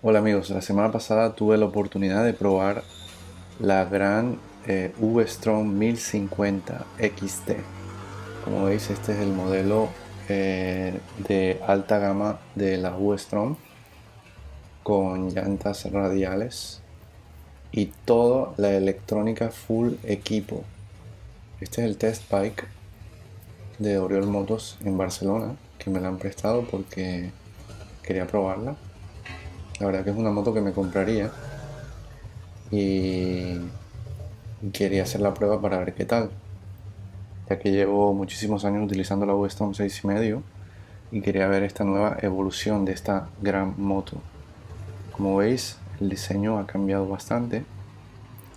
Hola amigos, la semana pasada tuve la oportunidad de probar la gran V-Strom 1050 XT. Como veis, este es el modelo de alta gama de la V-Strom con llantas radiales y toda la electrónica full equipo. Este es el test bike de Oriol Motos en Barcelona, que me la han prestado porque quería probarla. La verdad que es una moto que me compraría y quería hacer la prueba para ver qué tal, ya que llevo muchísimos años utilizando la Weston 6,5 y quería ver esta nueva evolución de esta gran moto. Como veis, el diseño ha cambiado bastante.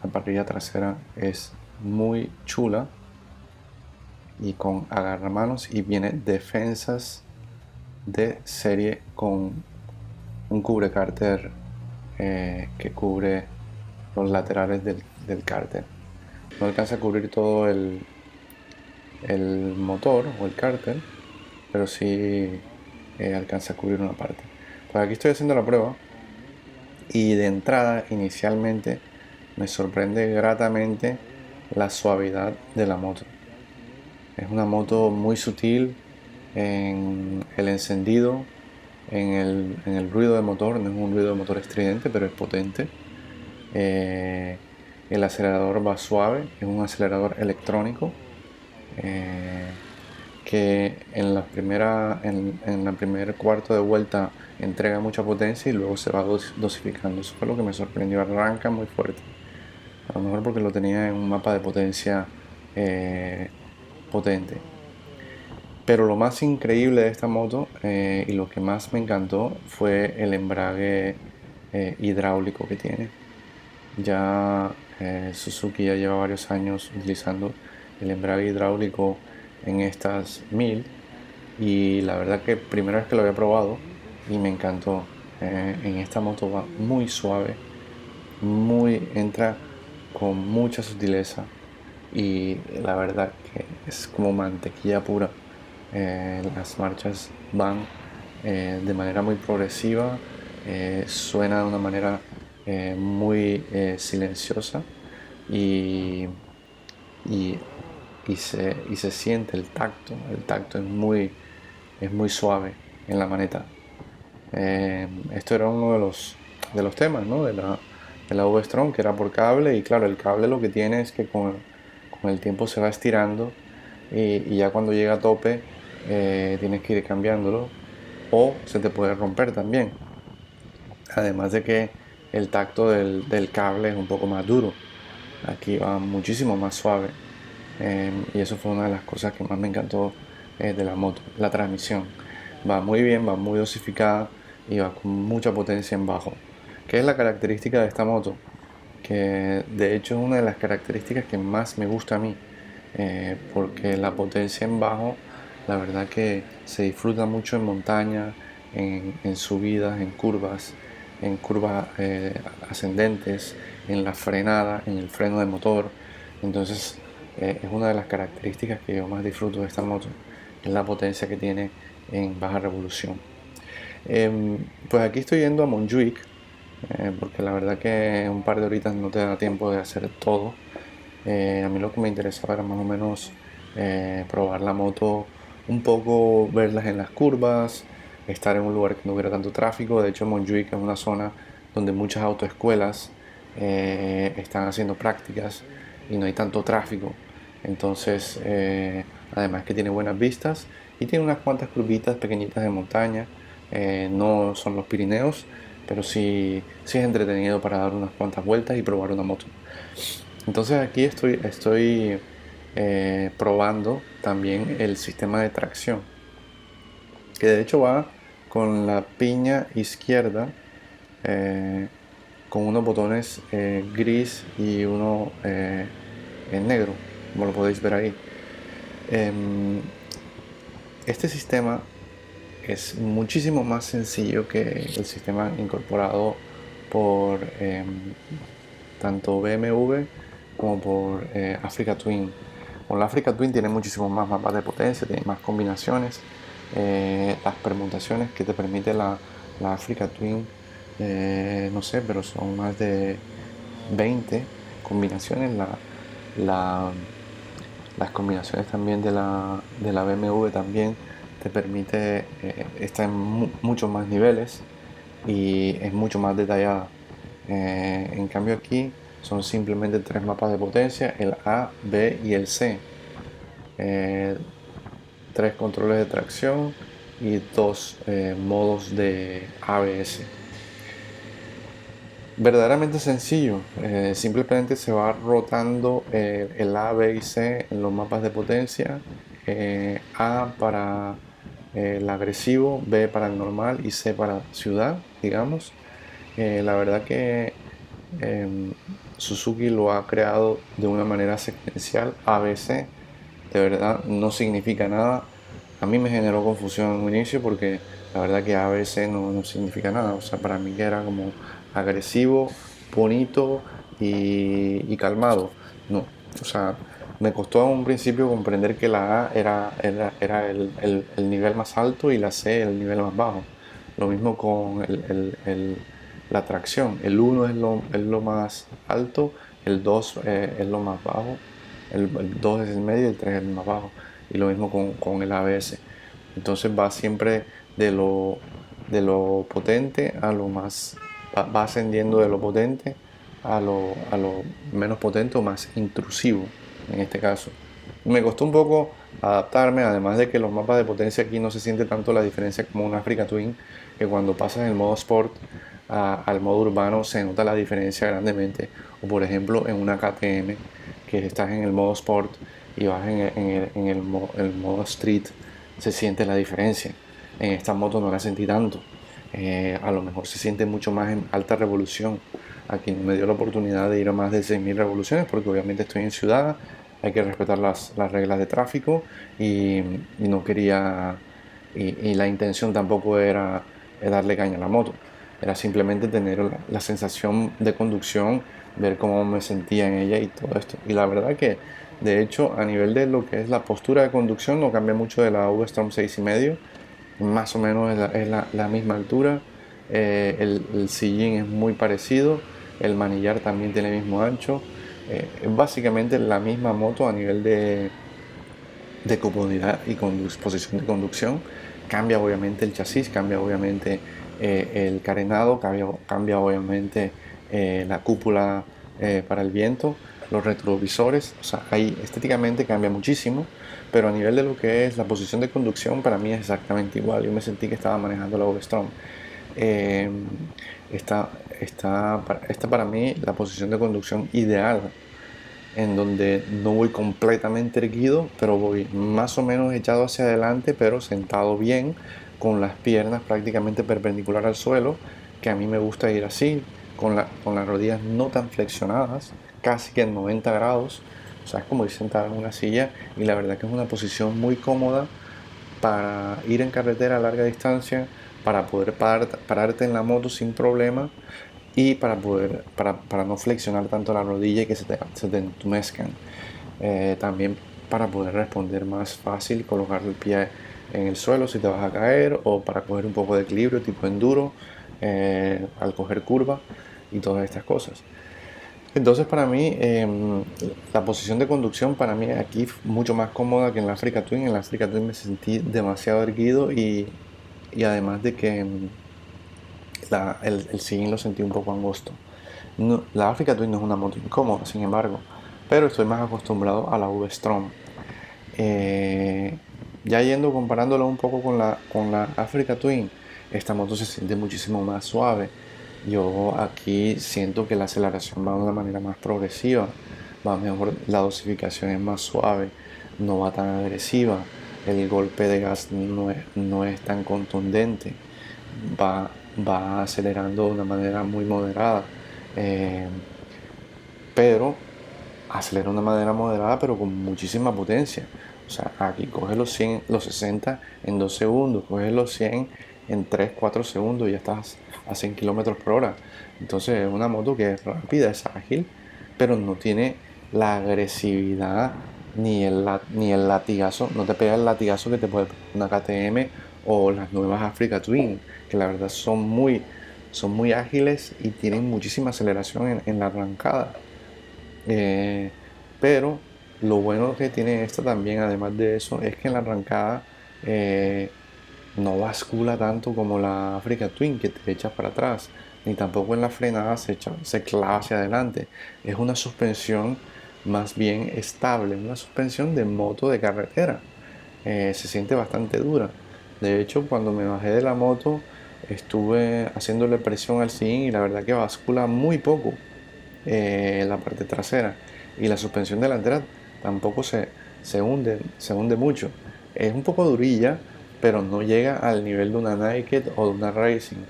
La parrilla trasera es muy chula y con agarramanos, y viene defensas de serie con un cubrecárter que cubre los laterales del cárter. No alcanza a cubrir todo el motor o el cárter, pero sí alcanza a cubrir una parte. Pues aquí estoy haciendo la prueba y de entrada, inicialmente, me sorprende gratamente la suavidad de la moto. Es una moto muy sutil en el encendido, en el ruido de motor. No es un ruido de motor estridente, pero es potente. Eh, el acelerador va suave, es un acelerador electrónico. Eh, que en la primer cuarto de vuelta entrega mucha potencia y luego se va dosificando. Eso fue lo que me sorprendió. Arranca muy fuerte. A lo mejor porque lo tenía en un mapa de potencia eh, potente. Pero lo más increíble de esta moto y lo que más me encantó fue el embrague hidráulico que tiene. Ya Suzuki ya lleva varios años utilizando el embrague hidráulico en estas 1000, y la verdad que primera vez que lo había probado y me encantó. En esta moto va muy suave, entra con mucha sutileza, y la verdad que es como mantequilla pura. Las marchas van de manera muy progresiva, suena de una manera muy silenciosa, y, y, y se siente el tacto es muy suave en la maneta. Esto era uno de los temas, ¿no? De la V-Strom, que era por cable, y claro, el cable lo que tiene es que con el tiempo se va estirando, y ya cuando llega a tope tienes que ir cambiándolo o se te puede romper también. Además de que el tacto del cable es un poco más duro. Aquí va muchísimo más suave. Y eso fue una de las cosas que más me encantó de la moto. La transmisión va muy bien, va muy dosificada y va con mucha potencia en bajo, que es la característica de esta moto, que de hecho es una de las características que más me gusta a mí, porque la potencia en bajo, la verdad que se disfruta mucho en montaña, en subidas, en curvas ascendentes, en la frenada, en el freno de motor. Entonces es una de las características que yo más disfruto de esta moto, es la potencia que tiene en baja revolución. Pues aquí estoy yendo a Montjuic, porque la verdad que un par de horitas no te da tiempo de hacer todo. A mí lo que me interesaba era más o menos probar la moto un poco, verlas en las curvas, estar en un lugar que no hubiera tanto tráfico. De hecho, Montjuic es una zona donde muchas autoescuelas están haciendo prácticas y no hay tanto tráfico. Entonces, además que tiene buenas vistas y tiene unas cuantas curvitas pequeñitas de montaña. No son los Pirineos, pero sí es entretenido para dar unas cuantas vueltas y probar una moto. Entonces aquí estoy probando también el sistema de tracción, que de hecho va con la piña izquierda, eh, con unos botones gris y uno en negro, como lo podéis ver ahí. Em, este sistema es muchísimo más sencillo que el sistema incorporado por tanto BMW como por Africa Twin. Con la Africa Twin tiene muchísimos más mapas de potencia, tiene más combinaciones. Las permutaciones que te permite la Africa Twin no sé, pero son más de 20 combinaciones. La, las combinaciones también de la BMW también te permite, está en muchos más niveles y es mucho más detallada. En cambio aquí son simplemente tres mapas de potencia, el A, B y el C. Eh, tres controles de tracción y dos modos de ABS. Verdaderamente sencillo, simplemente se va rotando el A, B y C en los mapas de potencia. A para el agresivo, B para el normal y C para ciudad, digamos. La verdad que Suzuki lo ha creado de una manera secuencial. ABC de verdad no significa nada. A mí me generó confusión en un inicio porque la verdad que ABC no significa nada. O sea, para mí que era como agresivo, bonito y calmado. No, o sea, me costó en un principio comprender que la A era el nivel más alto y la C el nivel más bajo. Lo mismo con la tracción. El 1 es lo más alto, el 2 es lo más bajo, el 2 es el medio y el 3 es el más bajo. Y lo mismo con el ABS. Entonces va siempre de lo potente a lo más, va ascendiendo de lo potente a lo menos potente o más intrusivo en este caso. Me costó un poco adaptarme, además de que los mapas de potencia aquí no se siente tanto la diferencia como un Africa Twin, que cuando pasas del modo Sport al modo urbano se nota la diferencia grandemente. O por ejemplo en una KTM, que estás en el modo Sport y vas en el modo Street, se siente la diferencia. En esta moto no la sentí tanto. A lo mejor se siente mucho más en alta revolución. Aquí me dio la oportunidad de ir a más de 6.000 revoluciones porque obviamente estoy en ciudad, hay que respetar las reglas de tráfico y no quería, y la intención tampoco era darle caña a la moto, era simplemente tener la sensación de conducción, ver cómo me sentía en ella y todo esto. Y la verdad que de hecho a nivel de lo que es la postura de conducción no cambia mucho de la V-Strom 6,5, más o menos es la misma altura, el sillín es muy parecido, el manillar también tiene el mismo ancho, es básicamente la misma moto a nivel de comodidad y posición de conducción. Cambia obviamente el chasis, cambia obviamente el carenado, cambia obviamente la cúpula para el viento, los retrovisores, o sea, ahí estéticamente cambia muchísimo, pero a nivel de lo que es la posición de conducción para mí es exactamente igual. Yo me sentí que estaba manejando la V-Strom. Eh, esta para mí la posición de conducción ideal, en donde no voy completamente erguido, pero voy más o menos echado hacia adelante, pero sentado bien, con las piernas prácticamente perpendicular al suelo, que a mí me gusta ir así, con las rodillas no tan flexionadas, casi que en 90 grados, o sea, es como ir sentado en una silla, y la verdad que es una posición muy cómoda para ir en carretera a larga distancia, para poder pararte en la moto sin problema y para no flexionar tanto la rodilla y que se te entumezcan. También para poder responder más fácil, colocar el pie en el suelo si te vas a caer, o para coger un poco de equilibrio tipo enduro al coger curva y todas estas cosas. Entonces para mí la posición de conducción para mí aquí mucho más cómoda que en la Africa Twin. En la Africa Twin me sentí demasiado erguido y además de que el sillín lo sentí un poco angosto. No, la Africa Twin no es una moto incómoda, sin embargo, pero estoy más acostumbrado a la V-Strom. Eh, ya comparándolo un poco con la Africa Twin, esta moto se siente muchísimo más suave. Yo aquí siento que la aceleración va de una manera más progresiva, va mejor, la dosificación es más suave, no va tan agresiva, el golpe de gas no es tan contundente, va, va acelerando de una manera muy moderada, eh, pero acelera de una manera moderada pero con muchísima potencia. O sea, aquí coges los 100, los 60 en 2 segundos, coges los 100 en 3, 4 segundos y ya estás a 100 kilómetros por hora. Entonces es una moto que es rápida, es ágil, pero no tiene la agresividad ni el latigazo, no te pega el latigazo que te puede pegar una KTM o las nuevas Africa Twin, que la verdad son muy, son muy ágiles y tienen muchísima aceleración en la arrancada. Pero lo bueno que tiene esta también, además de eso, es que en la arrancada no bascula tanto como la Africa Twin, que te echas para atrás, ni tampoco en la frenada se clava hacia adelante. Es una suspensión más bien estable, una suspensión de moto de carretera. Se siente bastante dura. De hecho, cuando me bajé de la moto, estuve haciéndole presión al sillín y la verdad que bascula muy poco la parte trasera. Y la suspensión delantera tampoco se hunde mucho. Es un poco durilla, pero no llega al nivel de una Naked o de una Racing.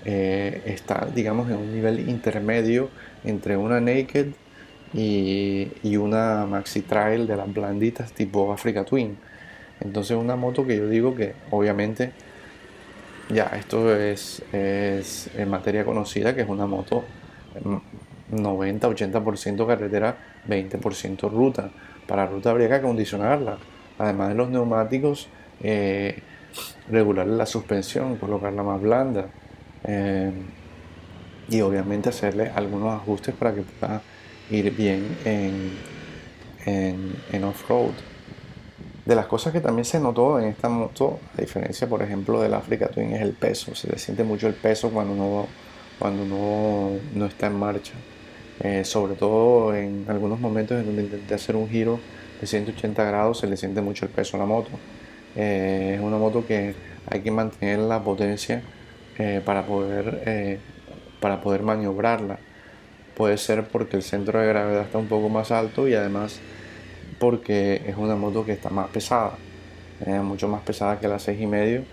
Está, digamos, en un nivel intermedio entre una Naked y una Maxi Trail de las blanditas tipo Africa Twin. Entonces una moto que yo digo que obviamente ya esto es en materia conocida, que es una moto 90-80% carretera, 20% ruta. Para ruta habría que acondicionarla. Además de los neumáticos, regular la suspensión, colocarla más blanda. Y obviamente hacerle algunos ajustes para que pueda ir bien en off-road. De las cosas que también se notó en esta moto, a diferencia por ejemplo del Africa Twin, es el peso. Se le siente mucho el peso cuando no está en marcha. Sobre todo en algunos momentos en donde intenté hacer un giro de 180 grados, se le siente mucho el peso a la moto. Es una moto que hay que mantener la potencia para poder maniobrarla. Puede ser porque el centro de gravedad está un poco más alto y además porque es una moto que está más pesada, mucho más pesada que la 6,5,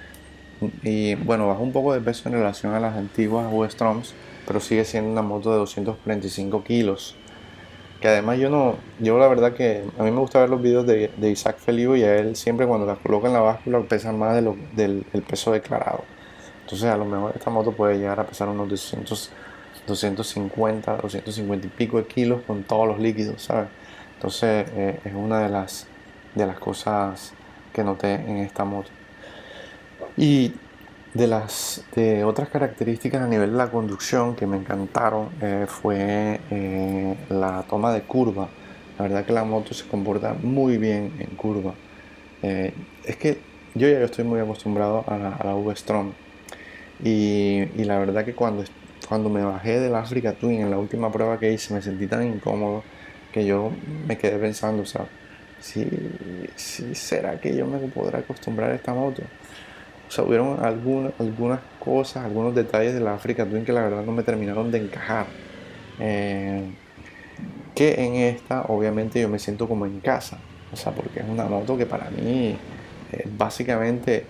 y bueno, baja un poco de peso en relación a las antiguas V-Stroms, pero sigue siendo una moto de 245 kilos, que además yo la verdad que a mí me gusta ver los videos de Isaac Feliu, y a él siempre cuando las coloca en la báscula pesan más del peso declarado. Entonces a lo mejor esta moto puede llegar a pesar unos 250 y pico de kilos con todos los líquidos, ¿sabes? Entonces es una de las cosas que noté en esta moto. Y de otras características a nivel de la conducción que me encantaron fue la toma de curva. La verdad que la moto se comporta muy bien en curva. Es que yo estoy muy acostumbrado a la V-Strom, y la verdad que cuando me bajé del Africa Twin en la última prueba que hice me sentí tan incómodo que yo me quedé pensando, o sea, si será que yo me podré acostumbrar a esta moto. O sea, hubieron algunas cosas, algunos detalles de la Africa Twin que la verdad no me terminaron de encajar. Eh, que en esta obviamente yo me siento como en casa. O sea, porque es una moto que para mí es básicamente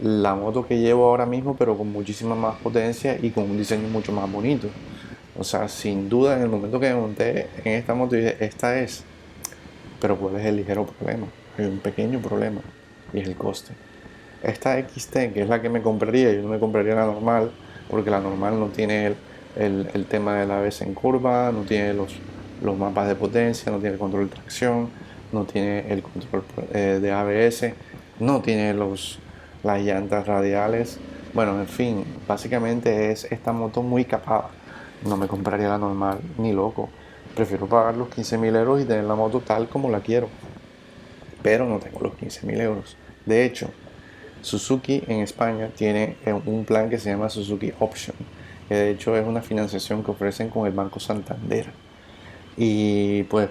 la moto que llevo ahora mismo, pero con muchísima más potencia y con un diseño mucho más bonito. O sea, sin duda en el momento que me monté en esta moto dije, esta es. Pero cuál es el ligero problema. Hay un pequeño problema y es el coste. Esta XT, que es la que me compraría, yo no me compraría la normal, porque la normal no tiene el tema del ABS en curva, no tiene los mapas de potencia, no tiene el control de tracción, no tiene el control de ABS, no tiene las llantas radiales. Bueno, en fin, básicamente es esta moto muy capada. No me compraría la normal, ni loco. Prefiero pagar los 15.000 euros y tener la moto tal como la quiero. Pero no tengo los 15.000 euros. De hecho, Suzuki en España tiene un plan que se llama Suzuki Option, que de hecho es una financiación que ofrecen con el Banco Santander. Y pues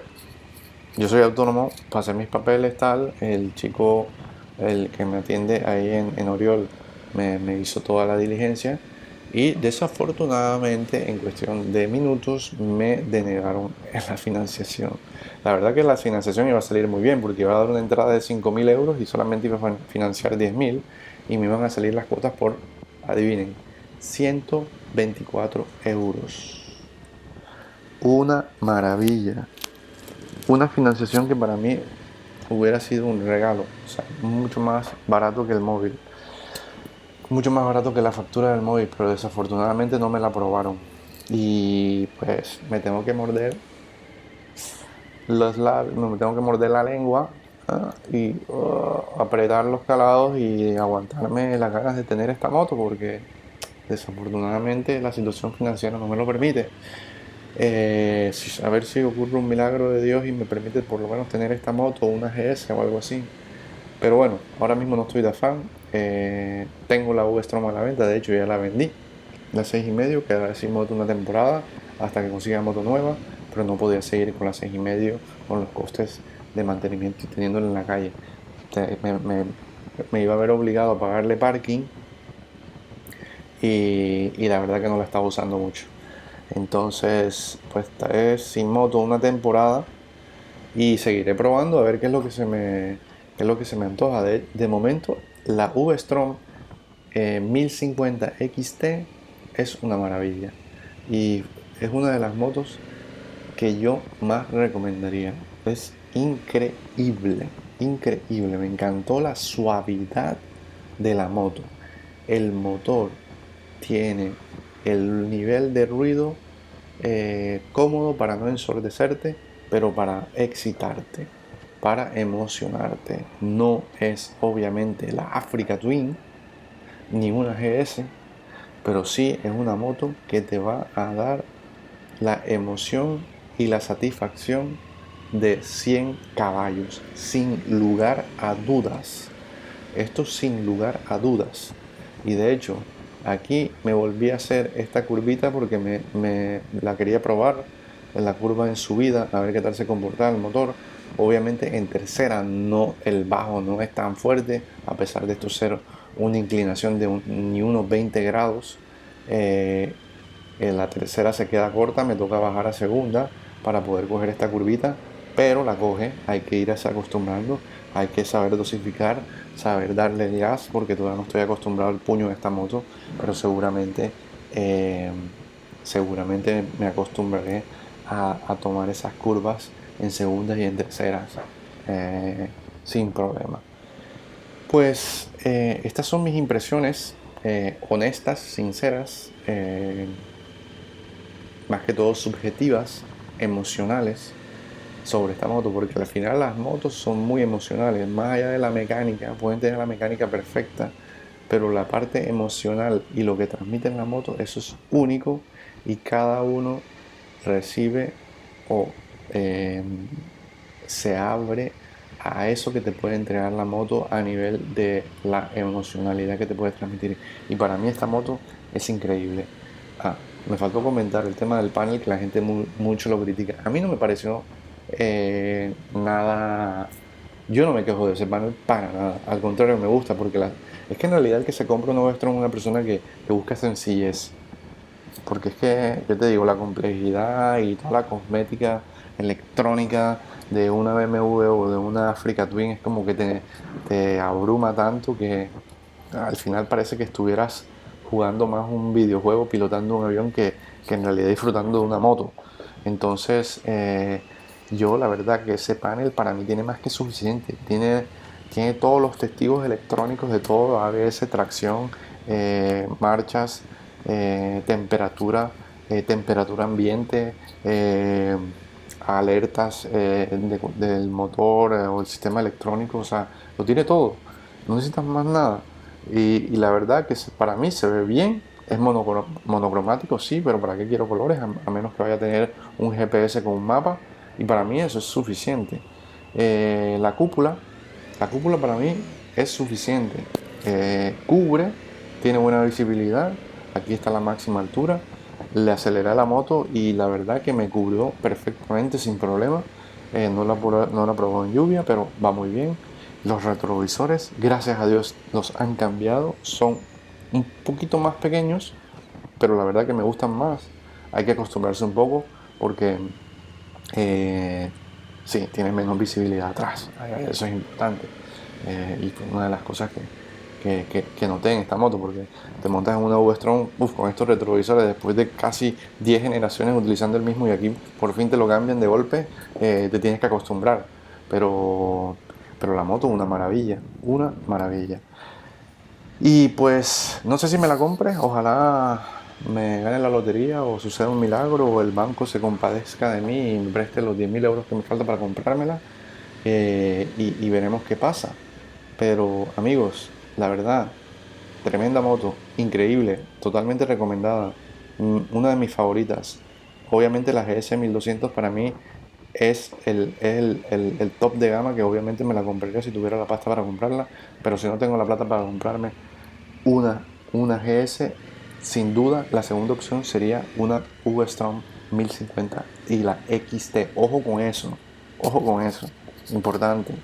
yo soy autónomo, pasé mis papeles tal, el chico, el que me atiende ahí en Oriol, me hizo toda la diligencia y desafortunadamente en cuestión de minutos me denegaron la financiación. La verdad que la financiación iba a salir muy bien porque iba a dar una entrada de 5.000 euros y solamente iba a financiar 10.000 y me iban a salir las cuotas por, adivinen, 124 euros. Una maravilla. Una financiación que para mí hubiera sido un regalo, o sea, mucho más barato que el móvil, mucho más barato que la factura del móvil, pero desafortunadamente no me la aprobaron. Y pues me tengo que morder los labios, me tengo que morder la lengua y apretar los calados y aguantarme las ganas de tener esta moto porque Desafortunadamente la situación financiera no me lo permite. A ver si ocurre un milagro de Dios y me permite por lo menos tener esta moto, una GS o algo así. Pero bueno, ahora mismo no estoy de afán. Tengo la V-Strom a la venta, de hecho ya la vendí. La 6,5, que era sin moto una temporada hasta que consiga moto nueva, pero no podía seguir con la 6,5 con los costes de mantenimiento y teniéndola en la calle. Me iba a ver obligado a pagarle parking y la verdad que no la estaba usando mucho. Entonces, pues estaré sin moto una temporada y seguiré probando a ver qué es lo que se me antoja. De momento, la V-Strom 1050 XT es una maravilla y es una de las motos que yo más recomendaría. Es increíble, increíble. Me encantó la suavidad de la moto. El motor tiene el nivel de ruido cómodo para no ensordecerte, pero para excitarte, para emocionarte. No es obviamente la Africa Twin ni una GS, pero sí es una moto que te va a dar la emoción y la satisfacción de 100 caballos, sin lugar a dudas. Esto sin lugar a dudas. Y de hecho, aquí me volví a hacer esta curvita porque me la quería probar en la curva en subida, a ver qué tal se comportaba el motor. Obviamente en tercera no, el bajo no es tan fuerte, a pesar de esto ser una inclinación de ni unos 20 grados. En la tercera se queda corta, me toca bajar a segunda para poder coger esta curvita, pero la coge, hay que irse acostumbrando, hay que saber dosificar, saber darle gas, porque todavía no estoy acostumbrado al puño de esta moto, pero seguramente me acostumbraré a tomar esas curvas en segundas y en terceras sin problema. Pues estas son mis impresiones honestas, sinceras, más que todo subjetivas, emocionales sobre esta moto, porque al final las motos son muy emocionales, más allá de la mecánica, pueden tener la mecánica perfecta, pero la parte emocional y lo que transmite en la moto, eso es único y cada uno recibe o se abre a eso que te puede entregar la moto a nivel de la emocionalidad que te puede transmitir. Y para mí esta moto es increíble. Me faltó comentar el tema del panel, que la gente mucho lo critica. A mí no me pareció nada. Yo no me quejo de ese panel para nada. Al contrario, me gusta porque es que en realidad el que se compra un Novestron es una persona que busca sencillez. Porque es que, yo te digo, la complejidad y toda la cosmética electrónica de una BMW o de una Africa Twin es como que te abruma tanto que al final parece que estuvieras jugando más un videojuego, pilotando un avión que en realidad disfrutando de una moto. Entonces, yo la verdad que ese panel para mí tiene más que suficiente. Tiene todos los testigos electrónicos de todo, ABS, tracción, marchas, temperatura ambiente, alertas del motor o el sistema electrónico, o sea, lo tiene todo, no necesitas más nada. Y la verdad que para mí se ve bien, es monocromático, sí, pero ¿para qué quiero colores? A menos que vaya a tener un GPS con un mapa, y para mí eso es suficiente. La cúpula para mí es suficiente. Cubre, tiene buena visibilidad, aquí está la máxima altura, le aceleré la moto y la verdad que me cubrió perfectamente sin problema. No la probó en lluvia, pero va muy bien. Los retrovisores, gracias a Dios, los han cambiado, son un poquito más pequeños, pero la verdad que me gustan más. Hay que acostumbrarse un poco porque sí, tiene menos visibilidad atrás, eso es importante. Y fue una de las cosas que noté en esta moto, porque te montas en una V-Strom con estos retrovisores después de casi 10 generaciones utilizando el mismo y aquí por fin te lo cambian de golpe, te tienes que acostumbrar. Pero la moto una maravilla, una maravilla. Y pues no sé si me la compre, ojalá me gane la lotería o suceda un milagro o el banco se compadezca de mí y me preste los 10.000 euros que me falta para comprármela, y veremos qué pasa. Pero amigos, la verdad, tremenda moto, increíble, totalmente recomendada, una de mis favoritas. Obviamente la GS 1200 para mí es el top de gama, que obviamente me la compraría si tuviera la pasta para comprarla, pero si no tengo la plata para comprarme una GS, sin duda la segunda opción sería una V-Strom 1050 y la XT. Ojo con eso, importante.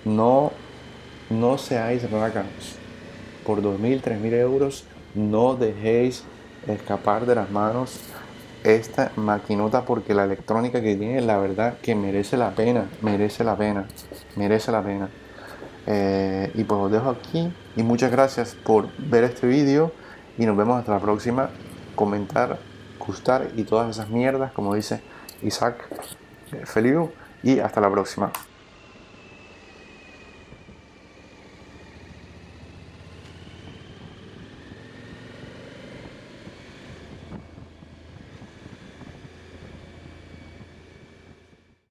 No, no seáis rácanos. Por 2.000, 3.000 euros no dejéis escapar de las manos esta maquinota, porque la electrónica que tiene, la verdad que merece la pena, merece la pena, merece la pena. Y pues os dejo aquí y muchas gracias por ver este vídeo y nos vemos hasta la próxima. Comentar, gustar y todas esas mierdas, como dice Isaac Feliu, y hasta la próxima.